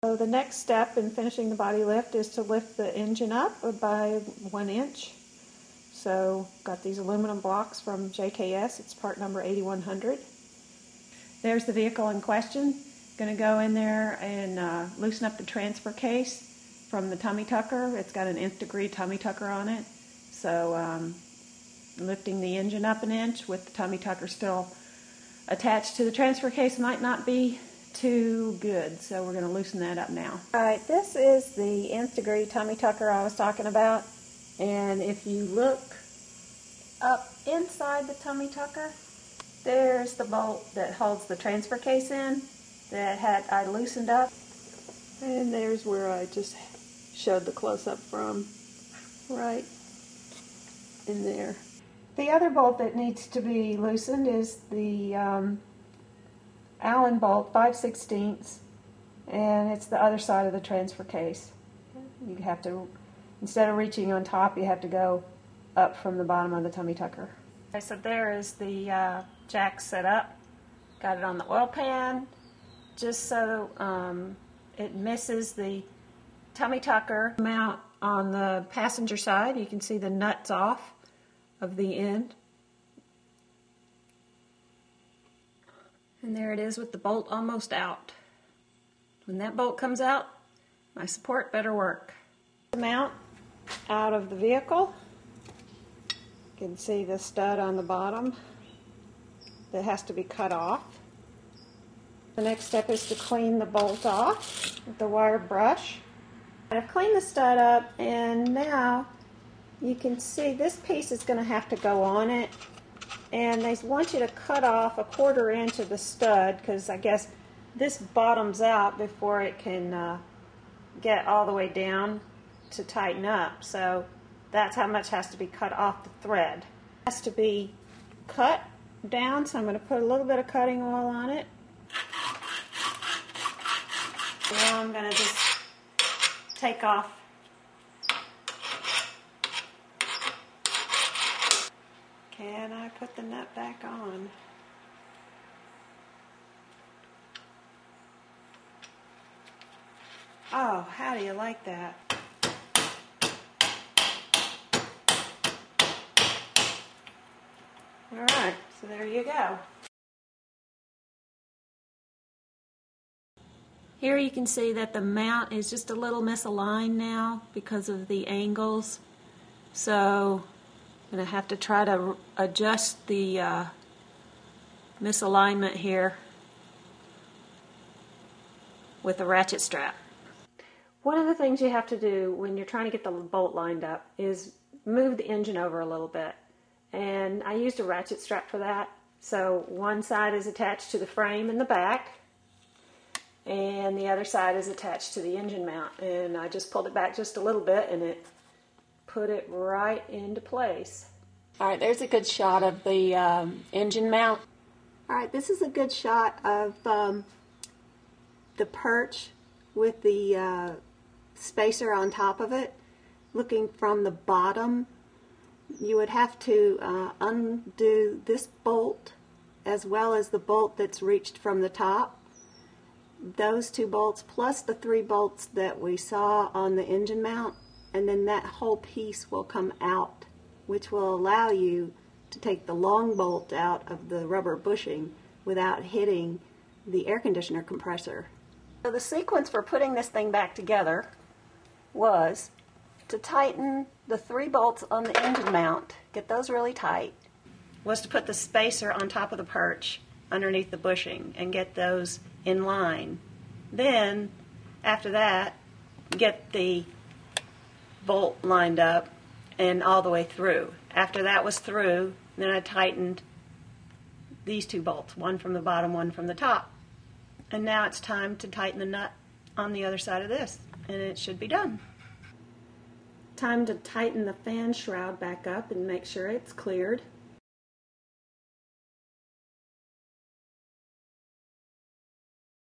So the next step in finishing the body lift is to lift the engine up by 1 inch. So got these aluminum blocks from JKS. It's part number 8100. There's the vehicle in question. Going to go in there and loosen up the transfer case from the tummy tucker. It's got an nth degree tummy tucker on it. So lifting the engine up 1 inch with the tummy tucker still attached to the transfer case might not be too good, so we're going to loosen that up now. Alright, this is the nth degree tummy tucker I was talking about, and if you look up inside the tummy tucker, there's the bolt that holds the transfer case in that I loosened up, and there's where I just showed the close-up from, right in there. The other bolt that needs to be loosened is the Allen bolt, 5/16, and it's the other side of the transfer case. You have to, instead of reaching on top, you have to go up from the bottom of the tummy tucker. Okay, so there is the jack set up. Got it on the oil pan, just so it misses the tummy tucker mount on the passenger side. You can see the nuts off of the end. And there it is with the bolt almost out. When that bolt comes out, my support better work. The mount out of the vehicle. You can see the stud on the bottom that has to be cut off. The next step is to clean the bolt off with the wire brush. I've cleaned the stud up, and now you can see this piece is going to have to go on it. And they want you to cut off 1/4 inch of the stud, because I guess this bottoms out before it can get all the way down to tighten up. So that's how much has to be cut off the thread. It has to be cut down, so I'm going to put a little bit of cutting oil on it. Now I'm going to just take off Can I put the nut back on? Oh, how do you like that? Alright, so there you go. Here you can see that the mount is just a little misaligned now because of the angles. So I'm going to have to try to adjust the misalignment here with a ratchet strap. One of the things you have to do when you're trying to get the bolt lined up is move the engine over a little bit. And I used a ratchet strap for that. So one side is attached to the frame in the back, and the other side is attached to the engine mount. And I just pulled it back just a little bit, and it put it right into place. Alright, there's a good shot of the engine mount. Alright, this is a good shot of the perch with the spacer on top of it. Looking from the bottom, you would have to undo this bolt as well as the bolt that's reached from the top. Those 2 bolts plus the 3 bolts that we saw on the engine mount, and then that whole piece will come out, which will allow you to take the long bolt out of the rubber bushing without hitting the air conditioner compressor. So the sequence for putting this thing back together was to tighten the 3 bolts on the engine mount, get those really tight, was to put the spacer on top of the perch underneath the bushing and get those in line. Then, after that, get the bolt lined up and all the way through. After that was through, then I tightened these 2 bolts, one from the bottom, one from the top. And now it's time to tighten the nut on the other side of this, and it should be done. Time to tighten the fan shroud back up and make sure it's cleared.